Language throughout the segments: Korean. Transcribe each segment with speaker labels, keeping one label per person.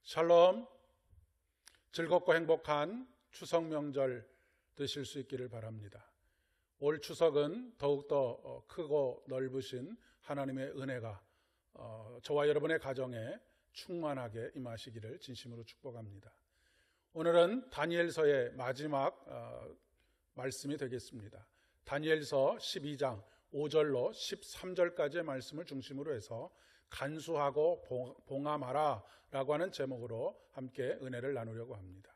Speaker 1: 샬롬, 즐겁고 행복한 추석 명절 되실 수 있기를 바랍니다. 올 추석은 더욱더 크고 넓으신 하나님의 은혜가 저와 여러분의 가정에 충만하게 임하시기를 진심으로 축복합니다. 오늘은 다니엘서의 마지막 말씀이 되겠습니다. 다니엘서 12장 5절로 13절까지의 말씀을 중심으로 해서 간수하고 봉함하라 라고 하는 제목으로 함께 은혜를 나누려고 합니다.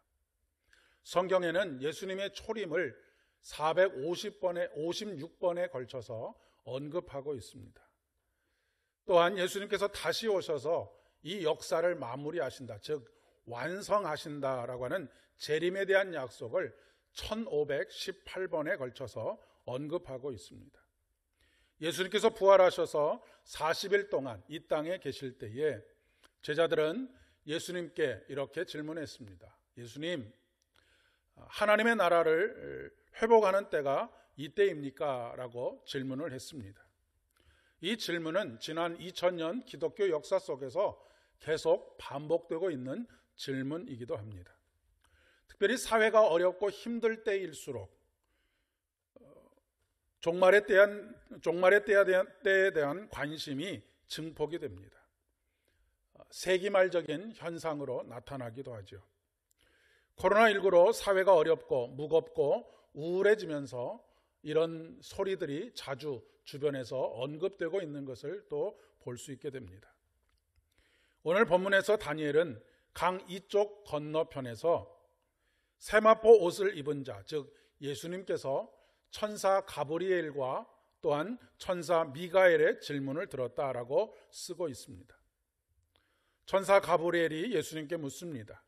Speaker 1: 성경에는 예수님의 초림을 456번에 걸쳐서 언급하고 있습니다. 또한 예수님께서 다시 오셔서 이 역사를 마무리하신다, 즉 완성하신다라고 하는 재림에 대한 약속을 1518번에 걸쳐서 언급하고 있습니다. 예수님께서 부활하셔서 40일 동안 이 땅에 계실 때에 제자들은 예수님께 이렇게 질문했습니다. 예수님, 하나님의 나라를 회복하는 때가 이때입니까? 라고 질문을 했습니다. 이 질문은 지난 2000년 기독교 역사 속에서 계속 반복되고 있는 질문이기도 합니다. 특별히 사회가 어렵고 힘들 때일수록 종말의 때에 대한 관심이 증폭이 됩니다. 세기말적인 현상으로 나타나기도 하죠. 코로나19로 사회가 어렵고 무겁고 우울해지면서 이런 소리들이 자주 주변에서 언급되고 있는 것을 또 볼 수 있게 됩니다. 오늘 본문에서 다니엘은 강 이쪽 건너편에서 세마포 옷을 입은 자, 즉 예수님께서 천사 가브리엘과 또한 천사 미가엘의 질문을 들었다라고 쓰고 있습니다. 천사 가브리엘이 예수님께 묻습니다.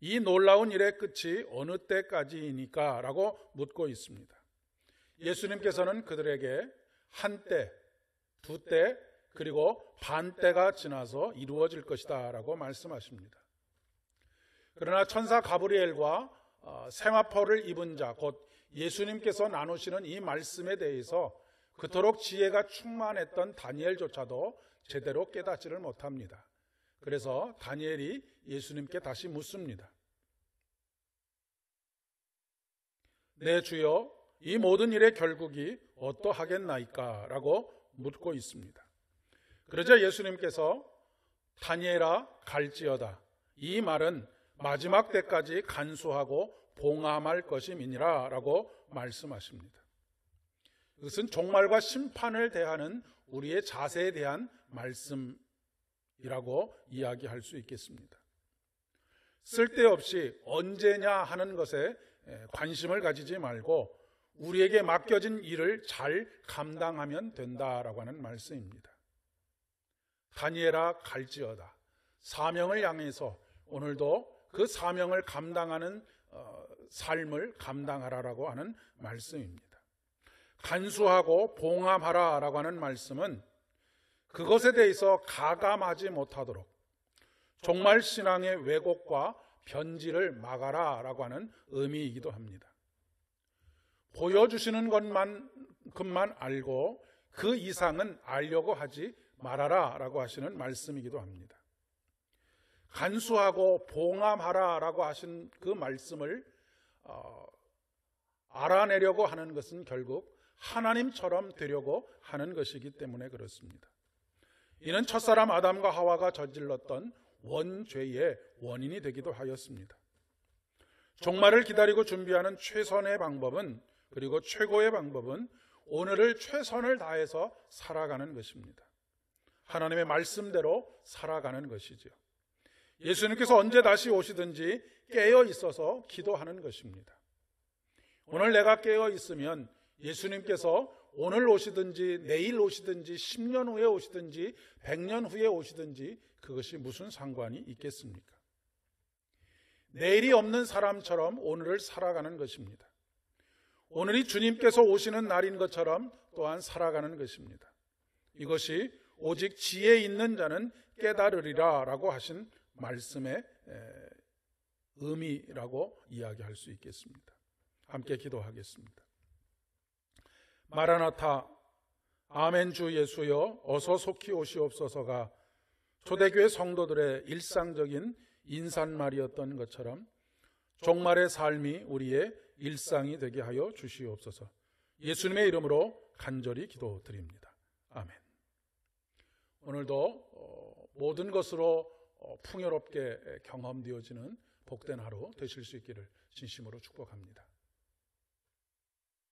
Speaker 1: 이 놀라운 일의 끝이 어느 때까지이니까? 라고 묻고 있습니다. 예수님께서는 그들에게 한 때, 두 때, 그리고 반 때가 지나서 이루어질 것이다 라고 말씀하십니다. 그러나 천사 가브리엘과 세마포를 입은 자, 곧 예수님께서 나누시는 이 말씀에 대해서 그토록 지혜가 충만했던 다니엘조차도 제대로 깨닫지를 못합니다. 그래서 다니엘이 예수님께 다시 묻습니다. 내 주여, 이 모든 일의 결국이 어떠하겠나이까? 라고 묻고 있습니다. 그러자 예수님께서 다니엘아 갈지어다, 이 말은 마지막 때까지 간수하고 봉함할 것임이니라 라고 말씀하십니다. 이것은 종말과 심판을 대하는 우리의 자세에 대한 말씀이라고 이야기할 수 있겠습니다. 쓸데없이 언제냐 하는 것에 관심을 가지지 말고 우리에게 맡겨진 일을 잘 감당하면 된다라고 하는 말씀입니다. 다니엘아 갈지어다, 사명을 향해서 오늘도 그 사명을 감당하는 삶을 감당하라라고 하는 말씀입니다. 간수하고 봉함하라라고 하는 말씀은 그것에 대해서 가감하지 못하도록 종말 신앙의 왜곡과 변질을 막아라라고 하는 의미이기도 합니다. 보여주시는 것만큼만 알고 그 이상은 알려고 하지 말아라라고 하시는 말씀이기도 합니다. 간수하고 봉함하라라고 하신 그 말씀을 알아내려고 하는 것은 결국 하나님처럼 되려고 하는 것이기 때문에 그렇습니다. 이는 첫사람 아담과 하와가 저질렀던 원죄의 원인이 되기도 하였습니다. 종말을 기다리고 준비하는 최선의 방법은, 그리고 최고의 방법은 오늘을 최선을 다해서 살아가는 것입니다. 하나님의 말씀대로 살아가는 것이죠. 예수님께서 언제 다시 오시든지 깨어 있어서 기도하는 것입니다. 오늘 내가 깨어 있으면 예수님께서 오늘 오시든지 내일 오시든지 10년 후에 오시든지 100년 후에 오시든지 그것이 무슨 상관이 있겠습니까? 내일이 없는 사람처럼 오늘을 살아가는 것입니다. 오늘이 주님께서 오시는 날인 것처럼 또한 살아가는 것입니다. 이것이 오직 지혜 있는 자는 깨달으리라 라고 하신 말씀의 의미라고 이야기할 수 있겠습니다. 함께 기도하겠습니다. 마라나타, 아멘 주 예수여 어서 속히 오시옵소서가 초대교회 성도들의 일상적인 인사말이었던 것처럼 종말의 삶이 우리의 일상이 되게 하여 주시옵소서. 예수님의 이름으로 간절히 기도드립니다. 아멘. 오늘도 모든 것으로 풍요롭게 경험되어지는 복된 하루 되실 수 있기를 진심으로 축복합니다.